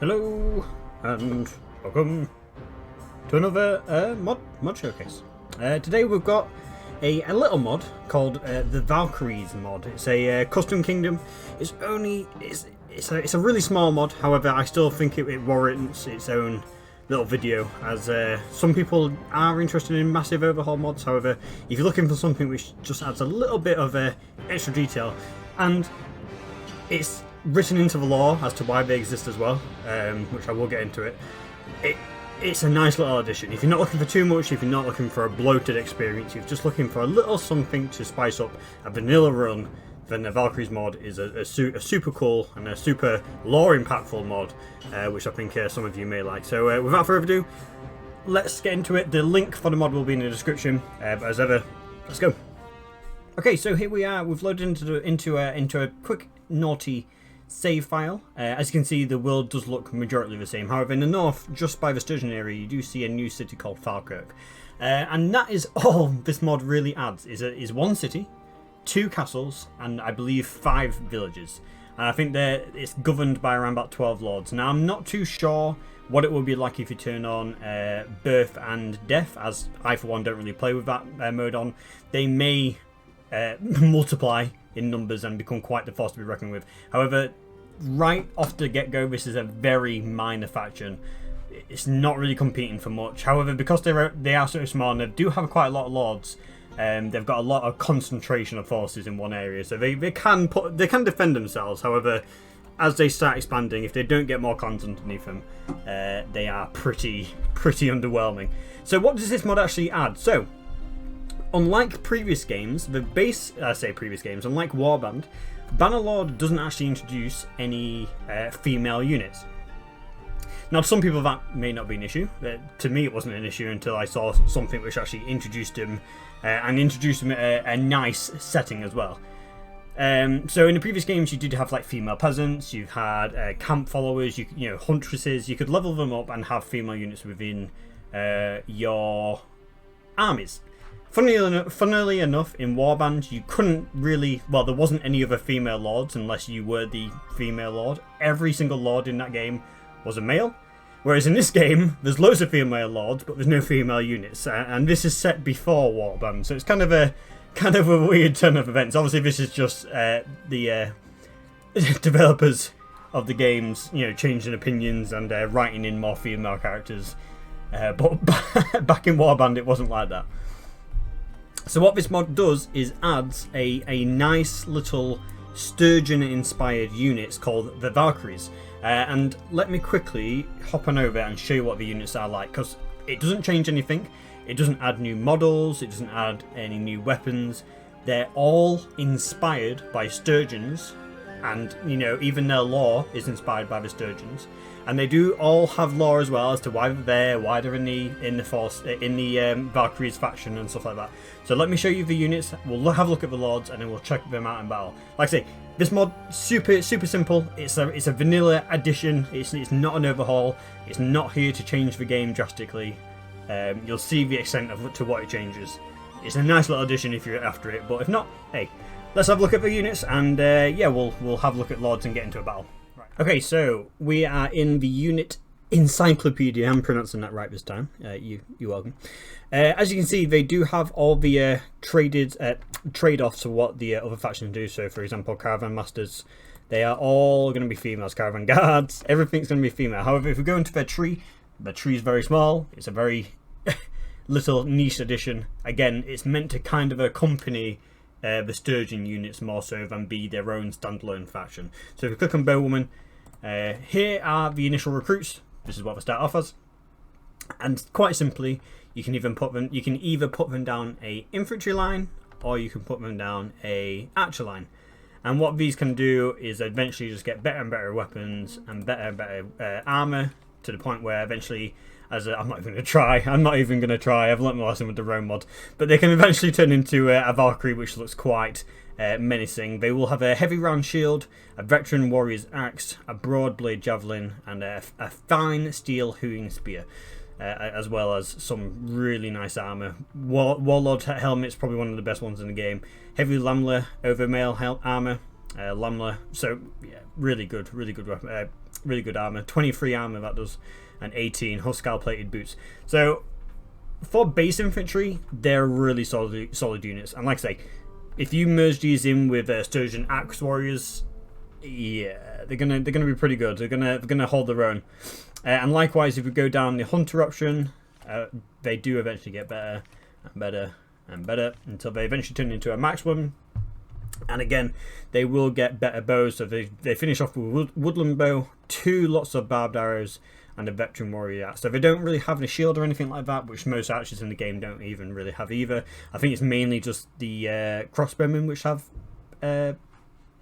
Hello and welcome to another mod showcase. Today we've got a little mod called the Valkyrie Mod. It's a custom kingdom. It's a really small mod. However, I still think it warrants its own little video, as some people are interested in massive overhaul mods. However, if you're looking for something which just adds a little bit of extra detail, and it's written into the lore as to why they exist as well, which I will get into it's a nice little addition. If you're not looking for too much, if you're not looking for a bloated experience, if you're just looking for a little something to spice up a vanilla run, then the Valkyrie Mod is a super cool and a super lore impactful mod, which I think some of you may like. So without further ado, let's get into it. The link for the mod will be in the description, but as ever, let's go. Okay, so here we are. We've loaded into a quick naughty save file. As you can see, the world does look majority the same. However, in the north, just by the Sturgeon area, you do see a new city called Falkirk, and that is all this mod really adds. Is one city, 2 castles, and I believe 5 villages. And I think it's governed by around about 12 lords. Now, I'm not too sure what it will be like if you turn on birth and death, as I for one don't really play with that mode on. They may multiply in numbers and become quite the force to be reckoned with. However, right off the get-go, this is a very minor faction. It's not really competing for much. However, because they are so small and they do have quite a lot of lords, they've got a lot of concentration of forces in one area, so they can defend themselves. However, as they start expanding, if they don't get more cons underneath them, they are pretty underwhelming. So what does this mod actually add? So, unlike previous games, unlike Warband, Bannerlord doesn't actually introduce any female units. Now, to some people that may not be an issue. To me, it wasn't an issue until I saw something which actually introduced him, and introduced him a nice setting as well. So in the previous games, you did have like female peasants, you had camp followers, you know, huntresses. You could level them up and have female units within your armies. Funnily enough, in Warband, you couldn't really... Well, there wasn't any other female lords unless you were the female lord. Every single lord in that game was a male. Whereas in this game, there's loads of female lords, but there's no female units. And this is set before Warband, so it's kind of a weird turn of events. Obviously, this is just the developers of the games, you know, changing opinions and writing in more female characters. But back in Warband, it wasn't like that. So what this mod does is adds a nice little Sturgeon-inspired units called the Valkyries. And let me quickly hop on over and show you what the units are like, because it doesn't change anything. It doesn't add new models, it doesn't add any new weapons. They're all inspired by Sturgeons, and you know, even their lore is inspired by the Sturgeons. And they do all have lore as well as to why they're there, why they're in the Valkyries faction and stuff like that. So let me show you the units. We'll have a look at the lords and then we'll check them out in battle. Like I say, this mod super simple. It's a vanilla addition. It's not an overhaul. It's not here to change the game drastically. You'll see the extent to what it changes. It's a nice little addition if you're after it, but if not, hey, let's have a look at the units and yeah, we'll have a look at lords and get into a battle. Okay, so we are in the unit encyclopedia. I'm pronouncing that right this time. You're welcome. As you can see, they do have all the trade-offs of what the other factions do. So, for example, Caravan Masters, they are all going to be females. Caravan Guards, everything's going to be female. However, if we go into their tree is very small. It's a very little niche addition. Again, it's meant to kind of accompany the Sturgeon units more so than be their own standalone faction. So if we click on Bowwoman, here are the initial recruits. This is what they start off as, and quite simply, you can either put them down a infantry line or you can put them down a archer line. And what these can do is eventually just get better and better weapons and better and better armor, to the point where eventually, I'm not even going to try. I've learnt my lesson with the Rome mod. But they can eventually turn into a Valkyrie, which looks quite menacing. They will have a heavy round shield, a veteran warrior's axe, a broad blade javelin, and a fine steel hewing spear, as well as some really nice armor. Warlord helmet's probably one of the best ones in the game. Heavy Lamler over mail armor, Lamler. So yeah, really good weapon. really good armor. 23 armor that does, and 18 Huskarl plated boots. So for base infantry, they're really solid units. And like I say, if you merge these in with Sturgeon Axe Warriors, yeah, they're gonna be pretty good. They're gonna hold their own. And likewise, if we go down the Hunter option, they do eventually get better and better and better until they eventually turn into a max one. And again, they will get better bows. So they finish off with woodland bow, 2 lots of barbed arrows, and a veteran warrior axe. So they don't really have a shield or anything like that, which most archers in the game don't even really have either. I think it's mainly just the crossbowmen which have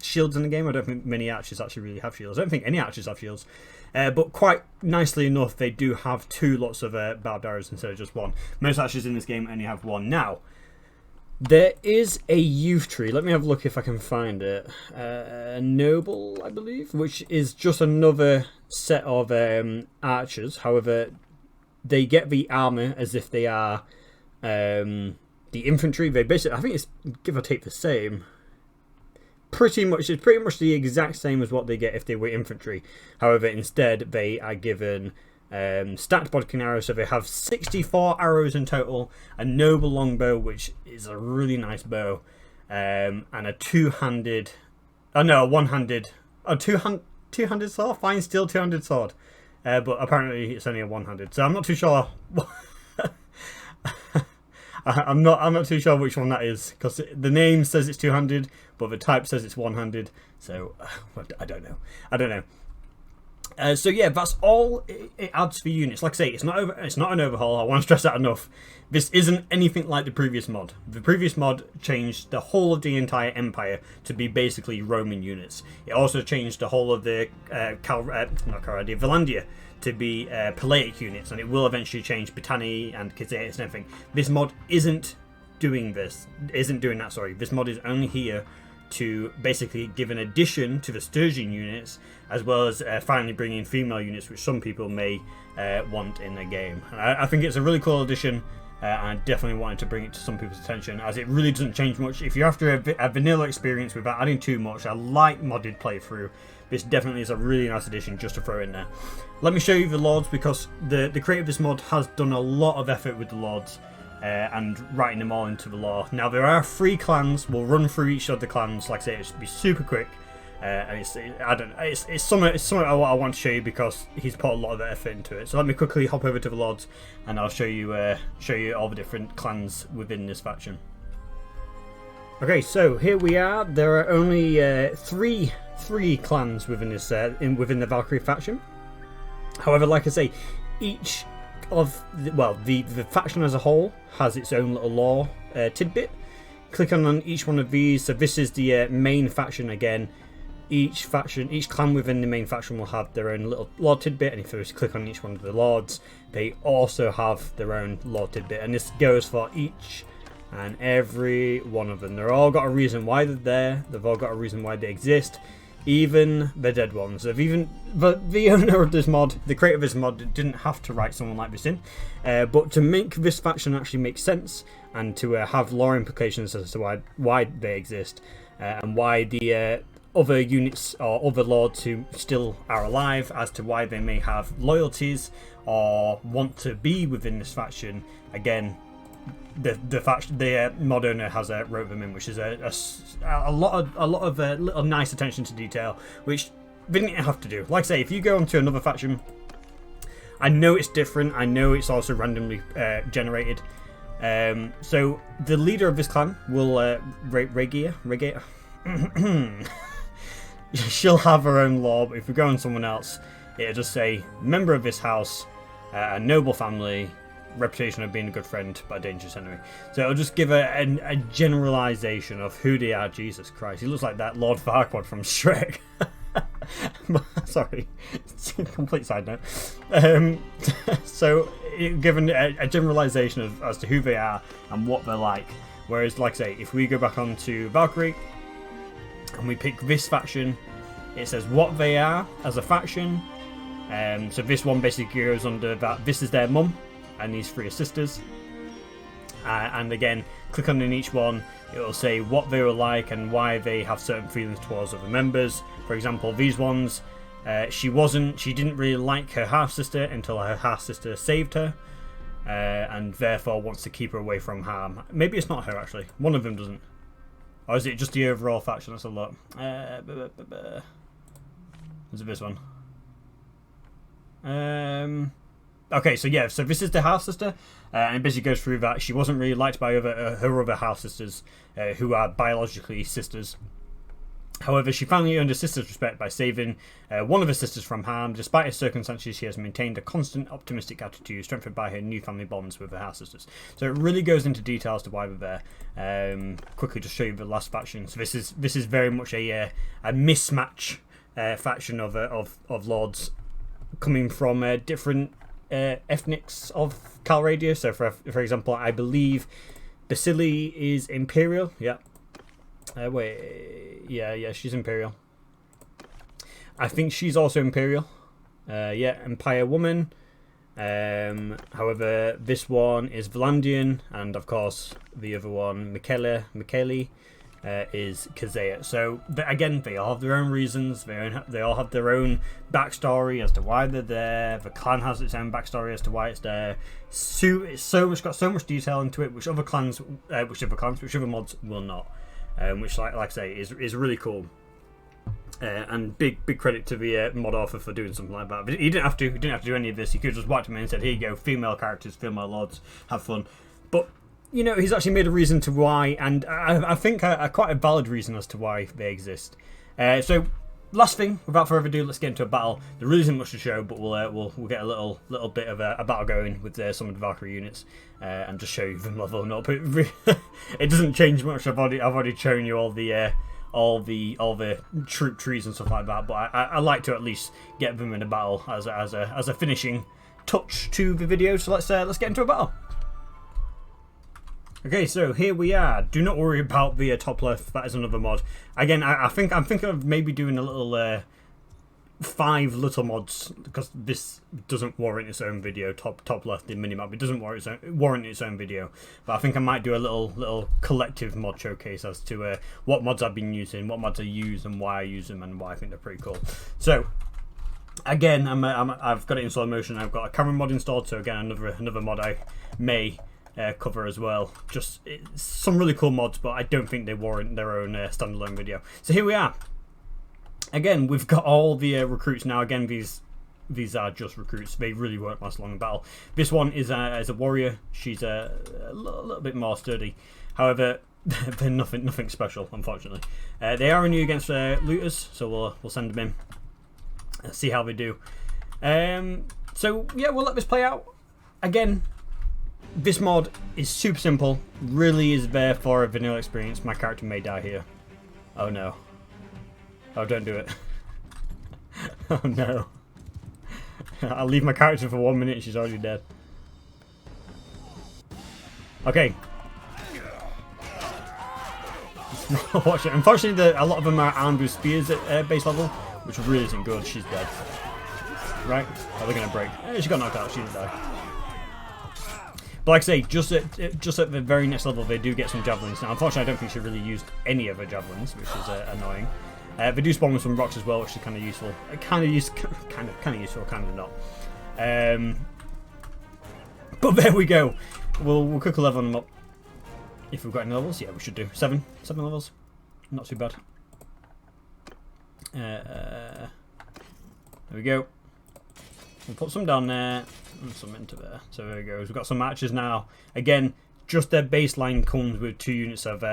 shields in the game. I don't think many archers actually really have shields. I don't think any archers have shields. But quite nicely enough, they do have 2 lots of barbed arrows instead of just 1. Most archers in this game only have 1. Now, there is a youth tree. Let me have a look if I can find it. Noble, I believe, which is just another set of archers. However, they get the armor as if they are the infantry. They basically, I think it's give or take the same. It's pretty much the exact same as what they get if they were infantry. However, instead they are given stacked bodkin arrows, so they have 64 arrows in total, a noble longbow, which is a really nice bow, and a two-handed, two-handed sword, fine steel two-handed sword, but apparently it's only a one-handed, so I'm not too sure. I'm not too sure which one that is, because the name says it's two-handed, but the type says it's one-handed, so I don't know. So yeah, that's all it adds for units. Like I say, it's not an overhaul. I want to stress that enough. This isn't anything like the previous mod. The previous mod changed the whole of the entire empire to be basically Roman units. It also changed the whole of the Valandia to be Palaic units, and it will eventually change Britannia and Caesarea and everything. This mod isn't doing that. Sorry, this mod is only here to basically give an addition to the Sturgeon units, as well as finally bringing in female units, which some people may want in the game. And I think it's a really cool addition, and I definitely wanted to bring it to some people's attention, as it really doesn't change much. If you're after a vanilla experience without adding too much, a light modded playthrough, this definitely is a really nice addition just to throw in there. Let me show you the lords, because the creator of this mod has done a lot of effort with the lords. And writing them all into the lore. Now, there are 3 clans. We'll run through each of the clans. Like I say, it should be super quick. And it's something I want to show you, because he's put a lot of effort into it. So let me quickly hop over to the lords, and I'll show you all the different clans within this faction. Okay, so here we are. There are only three clans within this within the Valkyrie faction. However, like I say, each of the faction as a whole has its own little lore tidbit. Click on each one of these. So this is the main faction again. Each clan within the main faction will have their own little lore tidbit, and if you click on each one of the lords, they also have their own lore tidbit, and this goes for each and every one of them. They've all got a reason why they're there. They've all got a reason why they exist. Even the dead ones. But the owner of this mod, the creator of this mod, didn't have to write someone like this in. But to make this faction actually make sense, and to have lore implications as to why they exist, and why the other units or other lords who still are alive, as to why they may have loyalties or want to be within this faction, again, the mod owner has wrote them in, which is a lot of little nice attention to detail, which they didn't have to do. Like I say, if you go onto another faction, I know it's different. I know it's also randomly generated. So the leader of this clan will Regia. She'll have her own lore, but if we go on someone else, it'll just say member of this house, a noble family, reputation of being a good friend but a dangerous enemy. So it'll just give a generalization of who they are. Jesus Christ, he looks like that Lord Farquaad from Shrek. Sorry, it's a complete side note. So given a generalization as to who they are and what they're like. Whereas, like I say, if we go back onto Valkyrie and we pick this faction, it says what they are as a faction. So this one basically goes under that this is their mum and these 3 sisters, and again, click on in each one, it will say what they were like and why they have certain feelings towards other members. For example, these ones, She didn't really like her half sister until her half sister saved her, and therefore wants to keep her away from harm. Maybe it's not her actually. One of them doesn't. Or is it just the overall faction? Let's have a look. Is it this one? Okay, so yeah, so this is the half sister, and it basically goes through that she wasn't really liked by her other half sisters, who are biologically sisters. However, she finally earned her sister's respect by saving one of her sisters from harm. Despite her circumstances, she has maintained a constant optimistic attitude, strengthened by her new family bonds with her half sisters. So it really goes into detail as to why they're there. Quickly, just show you the last faction. So this is very much a mismatch faction of lords coming from different ethnics of Calradia. So for example, I believe Basili is Imperial. Yeah. Yeah, she's Imperial. I think she's also Imperial. Yeah, Empire Woman. However, this one is Vlandian, and of course the other one, Michele, is Kazea. So again, they all have their own reasons. They all have their own backstory as to why they're there. The clan has its own backstory as to why it's there. It's got so much detail into it, which other mods will not. Which, like I say, is really cool, and big credit to the mod author for doing something like that. But he didn't have to do any of this. He could have just whacked him in and said, "Here you go, female characters, female lords, have fun." But you know, he's actually made a reason to why, and I think quite a valid reason as to why they exist. So, last thing, without further ado, let's get into a battle. There really isn't much to show, but we'll get a little bit of a battle going with some of the Valkyrie units, and just show you them leveling up. It doesn't change much. I've already shown you all the troop trees and stuff like that. But I like to at least get them in a battle as a finishing touch to the video. So let's get into a battle. Okay, so here we are. Do not worry about the top left. That is another mod. Again, I'm thinking of maybe doing a little 5 little mods, because this doesn't warrant its own video. Top left, the minimap, it doesn't warrant its own video. But I think I might do a little collective mod showcase as to what mods I've been using, what mods I use, and why I use them, and why I think they're pretty cool. So again, I've got it in slow motion. I've got a camera mod installed. So again, another mod I may cover as well. Just some really cool mods, but I don't think they warrant their own standalone video. So here we are. Again, we've got all the recruits now. Again, these are just recruits. They really won't last long in battle. This one is a warrior. She's a little bit more sturdy. However, they're nothing special, unfortunately. They are new against looters, so we'll send them in. See how they do. So yeah, we'll let this play out. Again, this mod is super simple, really is there for a vanilla experience. My character may die here. Oh no. Oh, don't do it. Oh no. I'll leave my character for 1 minute and she's already dead. Okay. Watch it. Unfortunately, a lot of them are armed with spears at base level, which really isn't good. She's dead. Right? Oh, they're going to break. She got knocked out. She didn't die. But like I say, just at the very next level, they do get some javelins. Now, unfortunately, I don't think she really used any of her javelins, which is annoying. They do spawn with some rocks as well, which is kind of useful. Kind of useful, kind of not. But there we go. We'll quickly level them up. If we've got any levels, yeah, we should do 7 levels. Not too bad. There we go. We'll put some down there and some into there. So there we go. We've got some matches now. Again, just their baseline comes with 2 units of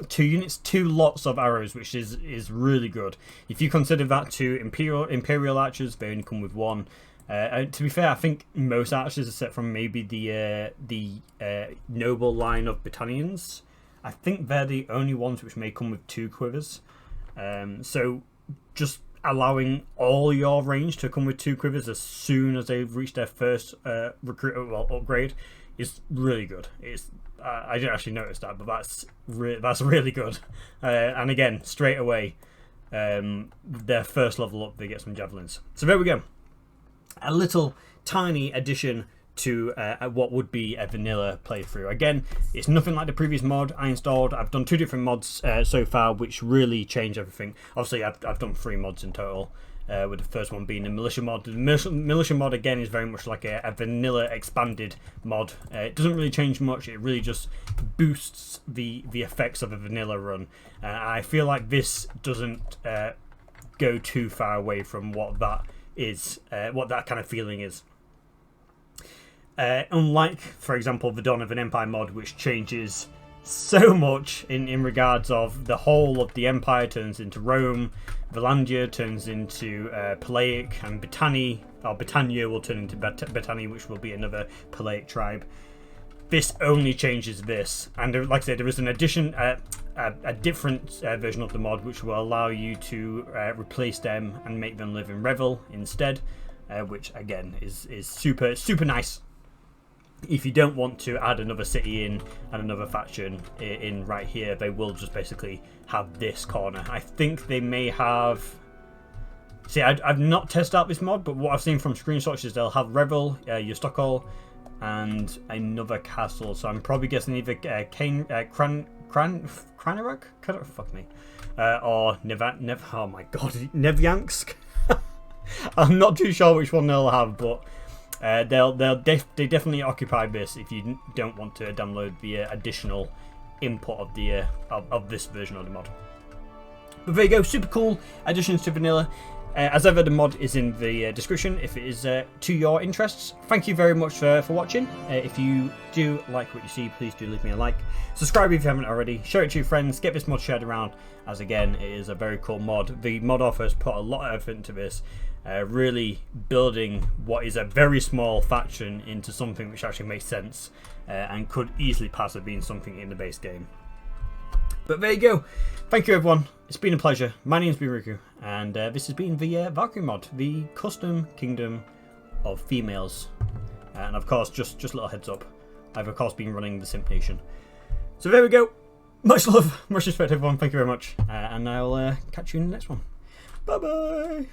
2 lots of arrows, which is really good. If you consider that to Imperial archers, they only come with 1. To be fair, I think most archers are set from maybe the noble line of battalions. I think they're the only ones which may come with 2 quivers. So just allowing all your range to come with 2 quivers as soon as they've reached their first upgrade is really good. I didn't actually notice that, but that's really good. And again, straight away, their first level up, they get some javelins. So there we go. A little tiny addition to what would be a vanilla playthrough. Again, it's nothing like the previous mod I installed. I've done 2 different mods so far, which really change everything. Obviously, I've done 3 mods in total. with the first one being the militia mod. The militia mod again is very much like a vanilla expanded mod. It doesn't really change much. It really just boosts the effects of a vanilla run. I feel like this doesn't go too far away from what that is, what that kind of feeling is. Unlike, for example, the Dawn of an Empire mod, which changes so much in regards of the whole of the Empire turns into Rome, Valandia turns into Palaic, and Britannia will turn into Britannia, which will be another Palaic tribe. This only changes this, and like I said, there is an addition, a different version of the mod which will allow you to replace them and make them live in Revel instead, which again is super nice. If you don't want to add another city in and another faction in right here, they will just basically have this corner. I think they may have... See, I've not tested out this mod, but what I've seen from screenshots is they'll have Revel, your Stockholm, and another castle. So I'm probably guessing either Cranarok? Fuck me. Or oh my god, Nevyansk? I'm not too sure which one they'll have, but... they definitely occupy this if you don't want to download the additional input of the of this version of the mod. But there you go, super cool additions to vanilla. As ever, the mod is in the description if it is to your interests. Thank you very much for watching. If you do like what you see, please do leave me a like. Subscribe if you haven't already. Share it to your friends. Get this mod shared around, as again, it is a very cool mod. The mod authors put a lot of effort into this. Really building what is a very small faction into something which actually makes sense and could easily pass as being something in the base game. But there you go. Thank you everyone. It's been a pleasure. My name's been Riku, and this has been the Valkyrie mod, the custom kingdom of females. And of course, just a little heads up, I've of course been running the SIMP Nation. So there we go. Much love, much respect everyone. Thank you very much, and I'll catch you in the next one. Bye bye.